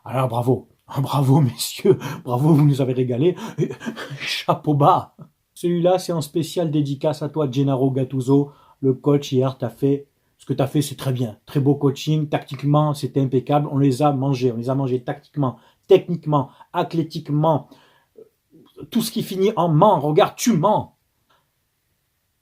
Alors bravo, bravo messieurs, bravo, vous nous avez régalé, chapeau bas. Celui-là, c'est en spécial dédicace à toi, Gennaro Gattuso, le coach. Hier, ce que tu as fait, c'est très bien. Très beau coaching, tactiquement, c'était impeccable. On les a mangés tactiquement, techniquement, athlétiquement. Tout ce qui finit en ment, regarde, tu mens.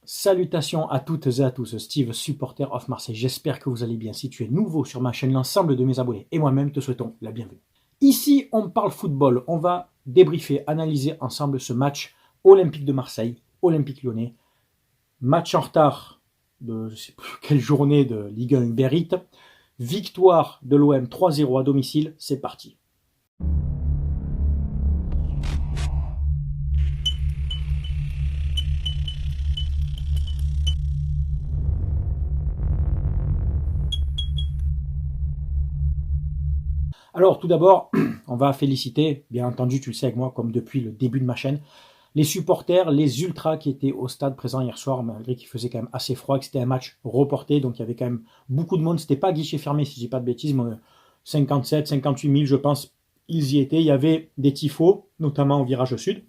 Salutations à toutes et à tous, Steve, supporter of Marseille. J'espère que vous allez bien. Si tu es nouveau sur ma chaîne, l'ensemble de mes abonnés et moi-même te souhaitons la bienvenue. Ici, on parle football. On va débriefer, analyser ensemble ce match Olympique de Marseille, Olympique Lyonnais. Match en retard de je ne sais plus quelle journée de Ligue 1 Uber Eats. Victoire de l'OM 3-0 à domicile. C'est parti. Alors, tout d'abord, on va féliciter, bien entendu, tu le sais avec moi, comme depuis le début de ma chaîne, les supporters, les ultras qui étaient au stade présents hier soir, malgré qu'il faisait quand même assez froid, que c'était un match reporté, donc il y avait quand même beaucoup de monde. C'était pas guichet fermé, si je dis pas de bêtises, 57, 58 000, je pense, ils y étaient. Il y avait des tifos, notamment au virage sud,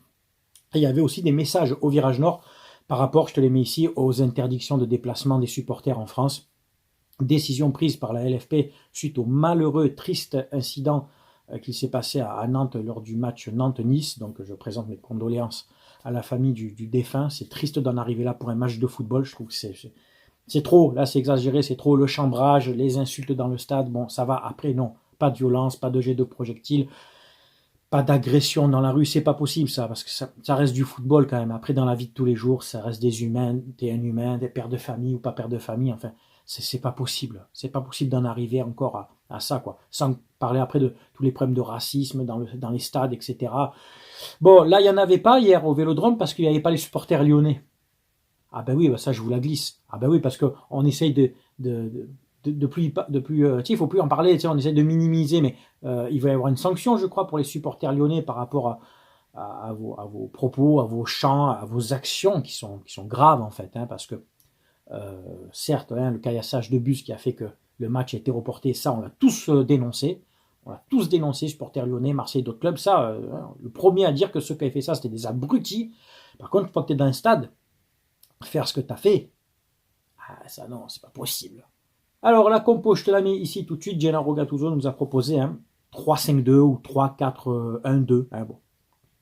et il y avait aussi des messages au virage nord par rapport, je te les mets ici, aux interdictions de déplacement des supporters en France. Décision prise par la LFP suite au malheureux, triste incident qui s'est passé à Nantes lors du match Nantes-Nice. Donc je présente mes condoléances à la famille du défunt. C'est triste d'en arriver là pour un match de football. Je trouve que c'est trop, là c'est exagéré, c'est trop le chambrage, les insultes dans le stade. Bon, ça va après, non. Pas de violence, pas de jet de projectiles, pas d'agression dans la rue, c'est pas possible ça, parce que ça reste du football quand même. Après, dans la vie de tous les jours, ça reste des humains, t'es un humain, des pères de famille ou pas pères de famille, enfin, c'est pas possible. C'est pas possible d'en arriver encore à ça, quoi. Sans parler après de tous les problèmes de racisme dans les stades, etc. Bon, là, il n'y en avait pas hier au Vélodrome parce qu'il n'y avait pas les supporters lyonnais. Ah ben oui, bah ça je vous la glisse. Ah ben oui, parce qu'on essaye de plus, il faut plus en parler, on essaie de minimiser, mais il va y avoir une sanction, je crois, pour les supporters lyonnais par rapport à vos propos, à vos chants, à vos actions qui sont graves en fait, hein, parce que certes, hein, le caillassage de bus qui a fait que le match a été reporté, ça on l'a tous dénoncé. On l'a tous dénoncé, supporters lyonnais, Marseille, d'autres clubs. Ça, le premier à dire que ceux qui avaient fait ça, c'était des abrutis. Par contre, quand tu es dans un stade, faire ce que tu as fait, ça non, c'est pas possible. Alors la compo, je te la mets ici tout de suite. Gennaro Gattuso nous a proposé un 3-5-2 ou 3-4-1-2. Hein, bon,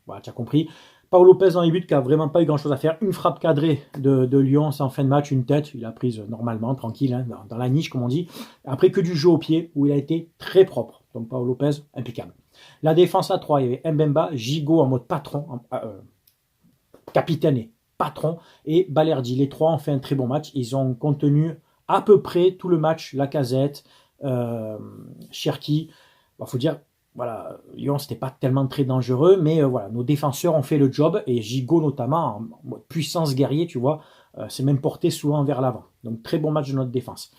voilà, tu as compris. Paolo Lopez dans les buts qui a vraiment pas eu grand chose à faire. Une frappe cadrée de Lyon, c'est en fin de match, une tête. Il a prise normalement, tranquille, hein, dans la niche comme on dit. Après que du jeu au pied où il a été très propre. Donc Paolo Lopez, impeccable. La défense à 3, il y avait Mbemba, Gigot en mode patron, capitaine et patron, et Balerdi. Les trois ont fait un très bon match. Ils ont contenu à peu près tout le match. Lacazette, Cherki. Il faut dire, voilà, Lyon, c'était pas tellement très dangereux, mais voilà, nos défenseurs ont fait le job, et Gigot notamment, en mode puissance guerrier, tu vois, s'est même porté souvent vers l'avant. Donc très bon match de notre défense.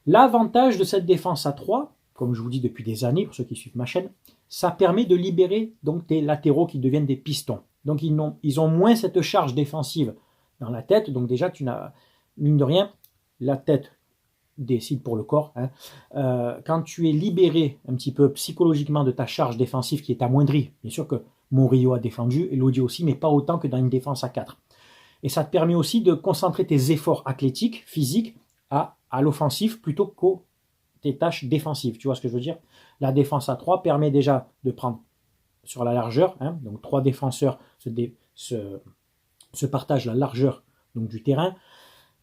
L'avantage de cette défense à 3, comme je vous dis depuis des années, pour ceux qui suivent ma chaîne, ça permet de libérer donc tes latéraux qui deviennent des pistons. Donc ils ont moins cette charge défensive dans la tête. Donc déjà, tu n'as, mine de rien, la tête décide pour le corps. Hein. Quand tu es libéré un petit peu psychologiquement de ta charge défensive qui est amoindrie, bien sûr que Murillo a défendu, et Lodi aussi, mais pas autant que dans une défense à 4. Et ça te permet aussi de concentrer tes efforts athlétiques, physiques, à l'offensif plutôt qu'aux tes tâches défensives. Tu vois ce que je veux dire? La défense à 3 permet déjà de prendre sur la largeur, hein, donc 3 défenseurs se partagent la largeur donc, du terrain,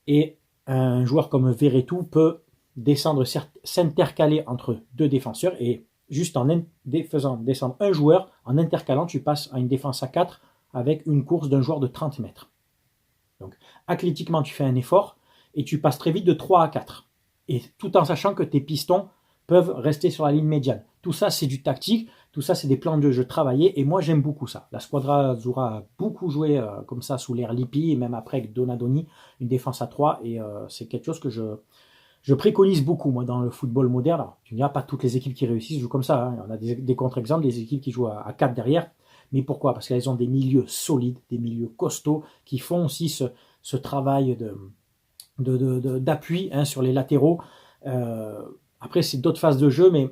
et un joueur comme Verretou peut descendre, s'intercaler entre 2 défenseurs, et juste en faisant descendre un joueur, en intercalant, tu passes à une défense à 4 avec une course d'un joueur de 30 mètres. Donc, athlétiquement, tu fais un effort, et tu passes très vite de 3 à 4. Et tout en sachant que tes pistons peuvent rester sur la ligne médiane. Tout ça, c'est du tactique. Tout ça, c'est des plans de jeu travaillés. Et moi, j'aime beaucoup ça. La Squadra Azzurra a beaucoup joué comme ça sous l'ère Lippi, et même après avec Donadoni, une défense à 3. Et c'est quelque chose que je préconise beaucoup, moi, dans le football moderne. Alors, tu ne diras pas toutes les équipes qui réussissent jouent comme ça. Hein. On a des contre-exemples, des équipes qui jouent à 4 derrière. Mais pourquoi? Parce qu'elles ont des milieux solides, des milieux costauds, qui font aussi ce travail d'appui hein, sur les latéraux. Après, c'est d'autres phases de jeu, mais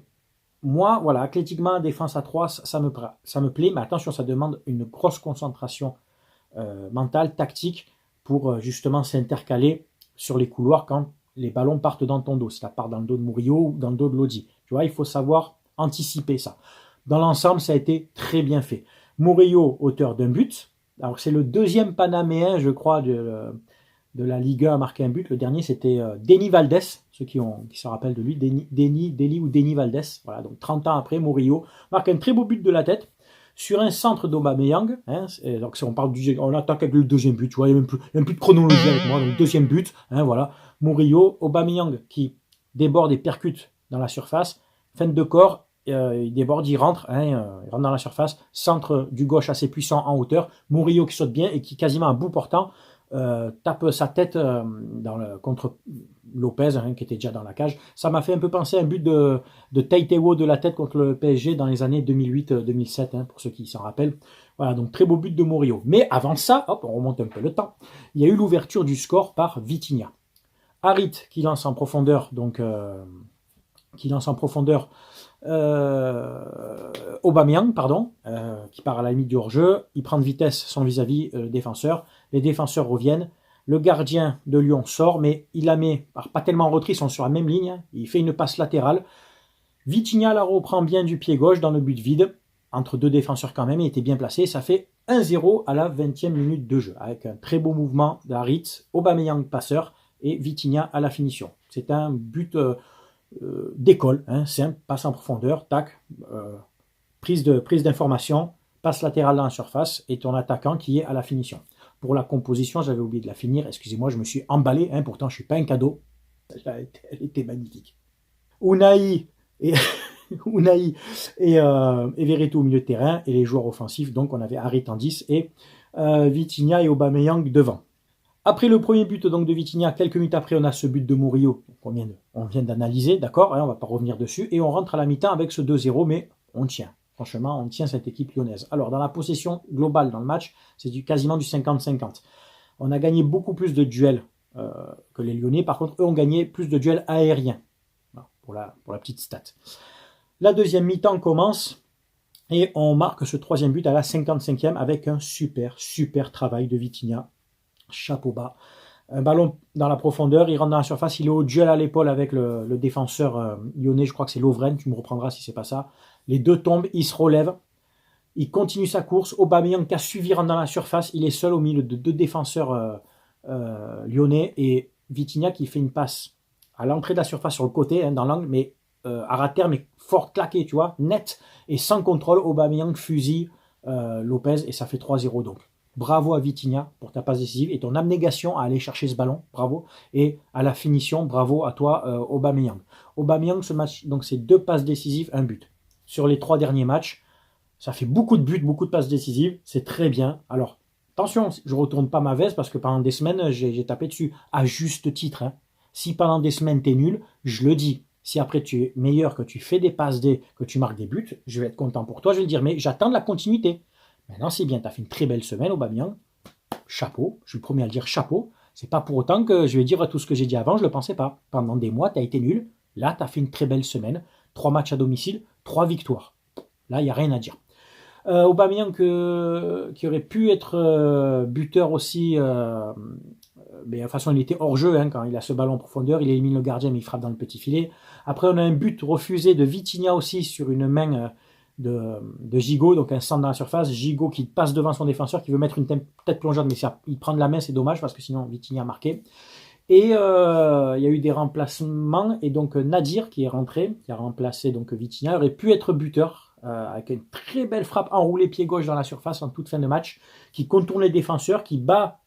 moi, voilà, athlétiquement, défense à 3, ça me plaît, mais attention, ça demande une grosse concentration mentale, tactique, pour justement s'intercaler sur les couloirs quand les ballons partent dans ton dos. Si ça part dans le dos de Murillo ou dans le dos de Lodi. Tu vois, il faut savoir anticiper ça. Dans l'ensemble, ça a été très bien fait. Murillo, auteur d'un but. Alors, c'est le deuxième Panaméen, je crois, de la Ligue 1 à marquer un but. Le dernier, c'était Denis Valdés, ceux qui se rappellent de lui, Denis Valdés. Voilà, donc 30 ans après, Murillo marque un très beau but de la tête sur un centre d'Aubameyang. Hein, donc si on attaque avec le deuxième but, tu vois, il n'y a même plus de chronologie avec moi. Donc deuxième but, hein, voilà, Murillo, Aubameyang qui déborde et percute dans la surface, feinte de corps. Il déborde, il rentre dans la surface, centre du gauche assez puissant en hauteur, Murillo qui saute bien et qui quasiment à bout portant tape sa tête contre Lopez, qui était déjà dans la cage. Ça m'a fait un peu penser à un but de Taiteo de la tête contre le PSG dans les années 2008-2007, pour ceux qui s'en rappellent. Voilà, donc très beau but de Murillo. Mais avant ça, hop, on remonte un peu le temps. Il y a eu l'ouverture du score par Vitinha. Harit qui lance en profondeur, Aubameyang, qui part à la limite du hors-jeu, il prend de vitesse son vis-à-vis défenseur, les défenseurs reviennent, le gardien de Lyon sort, mais il la met, pas tellement en retrait, ils sont sur la même ligne, il fait une passe latérale, Vitinha la reprend bien du pied gauche dans le but vide, entre deux défenseurs quand même, il était bien placé, ça fait 1-0 à la 20e minute de jeu, avec un très beau mouvement d'Harit, Aubameyang passeur, et Vitinha à la finition. C'est un but d'école, simple, passe en profondeur, tac, prise d'information, passe latérale dans la surface et ton attaquant qui est à la finition. Pour la composition, j'avais oublié de la finir, excusez-moi, je me suis emballé, pourtant je ne suis pas un cadeau, elle était magnifique. Unai et Verretou au milieu de terrain et les joueurs offensifs, donc on avait Harit en 10 et Vitinha et Aubameyang devant. Après le premier but donc de Vitinha, quelques minutes après, on a ce but de Murillo qu'on vient d'analyser, d'accord, on ne va pas revenir dessus, et on rentre à la mi-temps avec ce 2-0, mais on tient. Franchement, on tient cette équipe lyonnaise. Alors, dans la possession globale dans le match, c'est quasiment du 50-50. On a gagné beaucoup plus de duels que les Lyonnais. Par contre, eux ont gagné plus de duels aériens, pour la petite stat. La deuxième mi-temps commence, et on marque ce troisième but à la 55e avec un super travail de Vitinha. Chapeau bas. Un ballon dans la profondeur, il rentre dans la surface, il est au duel à l'épaule avec le défenseur lyonnais, je crois que c'est Lovren, tu me reprendras si c'est pas ça. Les deux tombent, il se relève, il continue sa course, Aubameyang qui a suivi rentre dans la surface, il est seul au milieu de deux défenseurs lyonnais et Vitinha qui fait une passe à l'entrée de la surface sur le côté, dans l'angle, mais à ras terre, mais fort claqué, tu vois, net, et sans contrôle, Aubameyang fusille Lopez et ça fait 3-0 donc. Bravo à Vitinha pour ta passe décisive et ton abnégation à aller chercher ce ballon, bravo. Et à la finition, bravo à toi, Aubameyang. Aubameyang, ce match, donc c'est 2 passes décisives, 1 but. Sur les 3 derniers matchs, ça fait beaucoup de buts, beaucoup de passes décisives, c'est très bien. Alors, attention, je ne retourne pas ma veste parce que pendant des semaines, j'ai tapé dessus, à juste titre. Si pendant des semaines, tu es nul, je le dis. Si après tu es meilleur, que tu fais des passes que tu marques des buts, je vais être content pour toi, je vais le dire. Mais j'attends de la continuité. Maintenant, c'est bien, tu as fait une très belle semaine, Aubameyang. Chapeau, je suis le premier à le dire, chapeau. C'est pas pour autant que je vais dire tout ce que j'ai dit avant, je ne le pensais pas. Pendant des mois, tu as été nul. Là, tu as fait une très belle semaine. 3 matchs à domicile, 3 victoires. Là, il n'y a rien à dire. Aubameyang qui aurait pu être buteur aussi, mais de toute façon, il était hors jeu quand il a ce ballon en profondeur. Il élimine le gardien, mais il frappe dans le petit filet. Après, on a un but refusé de Vitinha aussi sur une main de Gigot, donc un centre dans la surface. Gigot qui passe devant son défenseur, qui veut mettre une tête plongeante, mais il prend de la main, c'est dommage parce que sinon Vitinha a marqué. Et il y a eu des remplacements, et donc Nadir qui est rentré, qui a remplacé donc Vitinha, aurait pu être buteur avec une très belle frappe enroulée pied gauche dans la surface en toute fin de match, qui contourne les défenseurs, qui bat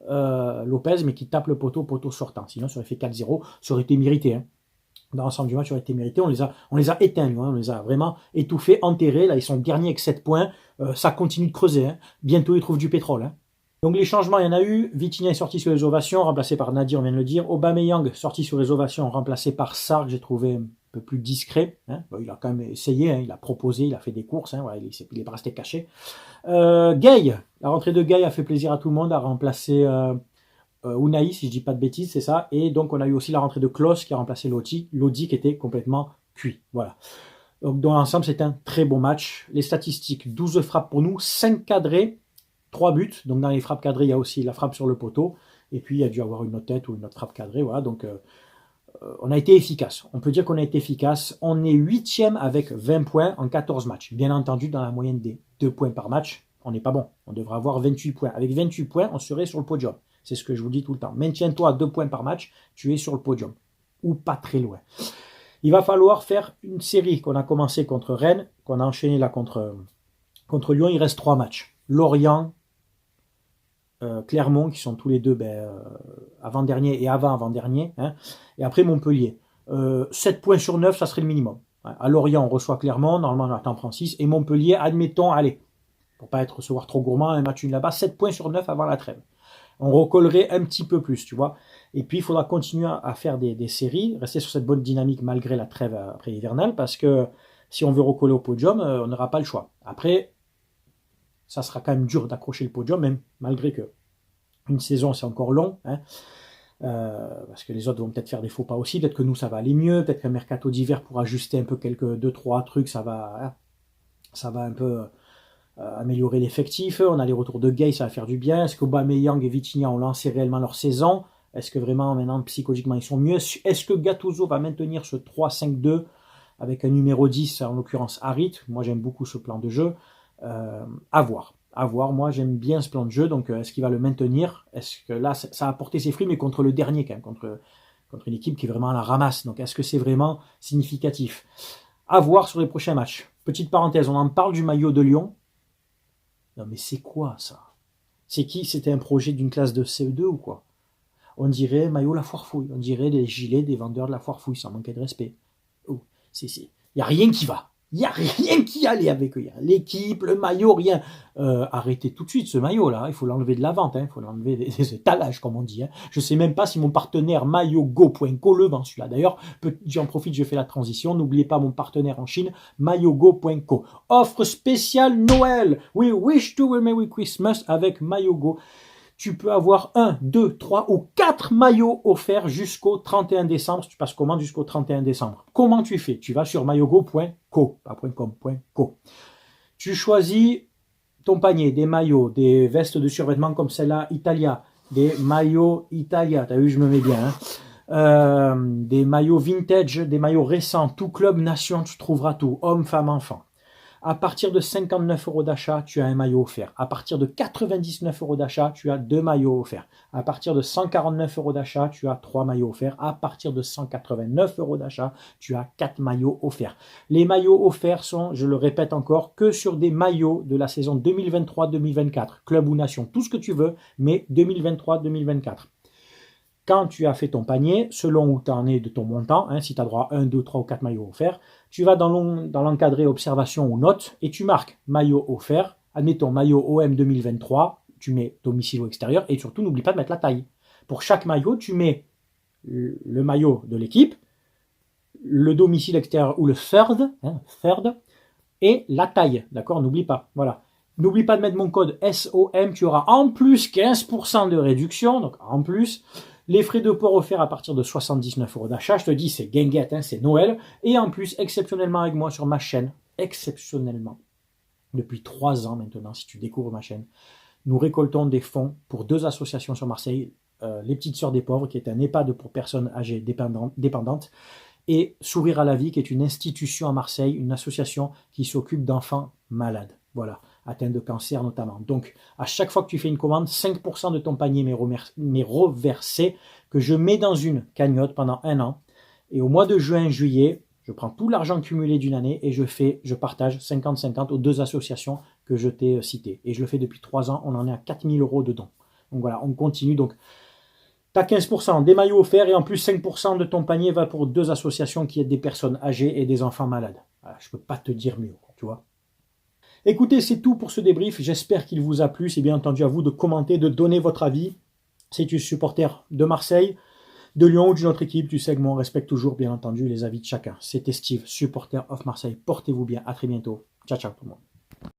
Lopez, mais qui tape le poteau sortant. Sinon, ça aurait fait 4-0, ça aurait été mérité. Dans l'ensemble du match, ça aurait été mérité. On les a éteints, on les a vraiment étouffés, enterrés. Là, ils sont derniers avec 7 points. Ça continue de creuser. Bientôt, ils trouvent du pétrole. Donc, les changements, il y en a eu. Vitinha est sorti sur les ovations, remplacé par Nadir, on vient de le dire. Aubameyang, sorti sur les ovations, remplacé par Sarr, que j'ai trouvé un peu plus discret. Bon, il a quand même essayé, il a proposé, il a fait des courses. Voilà, il est pas resté caché. Gay, la rentrée de Gay a fait plaisir à tout le monde, a remplacé Unai, si je dis pas de bêtises, c'est ça. Et donc, on a eu aussi la rentrée de Klose qui a remplacé Lodi qui était complètement cuit. Voilà. Donc, dans l'ensemble, c'était un très bon match. Les statistiques, 12 frappes pour nous, 5 cadrés, 3 buts. Donc, dans les frappes cadrées, il y a aussi la frappe sur le poteau. Et puis, il y a dû avoir une autre tête ou une autre frappe cadrée. Voilà, donc on a été efficace. On peut dire qu'on a été efficace. On est 8e avec 20 points en 14 matchs. Bien entendu, dans la moyenne des 2 points par match, on n'est pas bon. On devrait avoir 28 points. Avec 28 points, on serait sur le podium. C'est ce que je vous dis tout le temps. Maintiens-toi à 2 points par match, tu es sur le podium. Ou pas très loin. Il va falloir faire une série qu'on a commencé contre Rennes, qu'on a enchaîné là contre Lyon. Il reste 3 matchs. Lorient, Clermont, qui sont tous les deux avant-dernier et avant-avant-dernier. Hein, et après Montpellier. 7 points sur 9, ça serait le minimum. À Lorient, on reçoit Clermont, normalement on attend 6. Et Montpellier, admettons, allez, pour pas recevoir trop gourmand, un match nul là-bas, 7 points sur 9 avant la trêve. On recollerait un petit peu plus, tu vois. Et puis, il faudra continuer à faire des séries, rester sur cette bonne dynamique malgré la trêve après hivernale, parce que si on veut recoller au podium, on n'aura pas le choix. Après, ça sera quand même dur d'accrocher le podium, même malgré que une saison, c'est encore long, hein, parce que les autres vont peut-être faire des faux pas aussi, peut-être que nous, ça va aller mieux, peut-être qu'un mercato d'hiver pour ajuster un peu quelques 2-3 trucs, ça va un peu améliorer l'effectif. On a les retours de Gay, ça va faire du bien. Est-ce qu'Aubameyang et Vitinha ont lancé réellement leur saison? Est-ce que vraiment maintenant psychologiquement ils sont mieux? Est-ce que Gattuso va maintenir ce 3-5-2 avec un numéro 10, en l'occurrence Harit? Moi j'aime beaucoup ce plan de jeu. À voir. Moi j'aime bien ce plan de jeu, donc est-ce qu'il va le maintenir? Est-ce que là ça a apporté ses fruits, mais contre le dernier quand même, contre une équipe qui est vraiment à la ramasse. Donc est-ce que c'est vraiment significatif? À voir sur les prochains matchs. Petite parenthèse, on en parle du maillot de Lyon. Non mais c'est quoi ça? C'est qui? C'était un projet d'une classe de CE2 ou quoi? On dirait maillot la foire fouille. On dirait les gilets des vendeurs de la foire fouille, sans manquer de respect. Oh, il n'y a rien qui va. Il n'y a rien qui allait avec eux. L'équipe, le maillot, rien. Arrêtez tout de suite ce maillot-là. Il faut l'enlever de la vente. Il faut l'enlever des étalages, comme on dit. Je ne sais même pas si mon partenaire maillogo.co le vend celui-là. D'ailleurs, j'en profite, je fais la transition. N'oubliez pas mon partenaire en Chine, maillogo.co. Offre spéciale Noël. We wish to a Merry Christmas avec Maillogo. Tu peux avoir 1, 2, 3 ou 4 maillots offerts jusqu'au 31 décembre. Tu passes commande jusqu'au 31 décembre. Comment tu fais? Tu vas sur maillogo.co, pas .com.co. Tu choisis ton panier, des maillots, des vestes de survêtement comme celle-là, Italia, des maillots Italia, t'as vu, je me mets bien, hein. Des maillots vintage, des maillots récents, tout club, nation, tu trouveras tout, hommes, femmes, enfants. À partir de 59 € d'achat, tu as un maillot offert. À partir de 99 € d'achat, tu as 2 maillots offerts. À partir de 149 € d'achat, tu as 3 maillots offerts. À partir de 189 € d'achat, tu as 4 maillots offerts. Les maillots offerts sont, je le répète encore, que sur des maillots de la saison 2023-2024. Club ou nation, tout ce que tu veux, mais 2023-2024. Quand tu as fait ton panier, selon où tu en es de ton montant, hein, si tu as droit à 1, 2, 3 ou 4 maillots offerts, tu vas dans l'encadré observation ou note et tu marques maillot offert, admettons maillot OM 2023, tu mets domicile ou extérieur et surtout n'oublie pas de mettre la taille. Pour chaque maillot, tu mets le maillot de l'équipe, le domicile extérieur ou le third, et la taille, d'accord? N'oublie pas, voilà. N'oublie pas de mettre mon code SOM, tu auras en plus 15% de réduction, donc en plus. Les frais de port offerts à partir de 79 € d'achat. Je te dis, c'est guinguette, hein, c'est Noël. Et en plus, exceptionnellement avec moi sur ma chaîne, exceptionnellement, depuis 3 ans maintenant, si tu découvres ma chaîne, nous récoltons des fonds pour 2 associations sur Marseille, les Petites Sœurs des Pauvres, qui est un EHPAD pour personnes âgées dépendantes, et Sourire à la Vie, qui est une institution à Marseille, une association qui s'occupe d'enfants malades. Voilà, atteints de cancer notamment. Donc, à chaque fois que tu fais une commande, 5% de ton panier m'est reversé, que je mets dans une cagnotte pendant 1 an. Et au mois de juin, juillet, je prends tout l'argent cumulé d'une année et je partage 50-50 aux 2 associations que je t'ai citées. Et je le fais depuis 3 ans, on en est à 4 000 € de dons. Donc voilà, on continue. Donc, tu as 15% des maillots offerts et en plus 5% de ton panier va pour 2 associations qui aident des personnes âgées et des enfants malades. Voilà, je ne peux pas te dire mieux, tu vois. Écoutez, c'est tout pour ce débrief. J'espère qu'il vous a plu. C'est bien entendu à vous de commenter, de donner votre avis. Si tu es supporter de Marseille, de Lyon ou d'une autre équipe, tu sais que moi, on respecte toujours, bien entendu, les avis de chacun. C'était Steve, supporter of Marseille. Portez-vous bien. À très bientôt. Ciao, ciao tout le monde.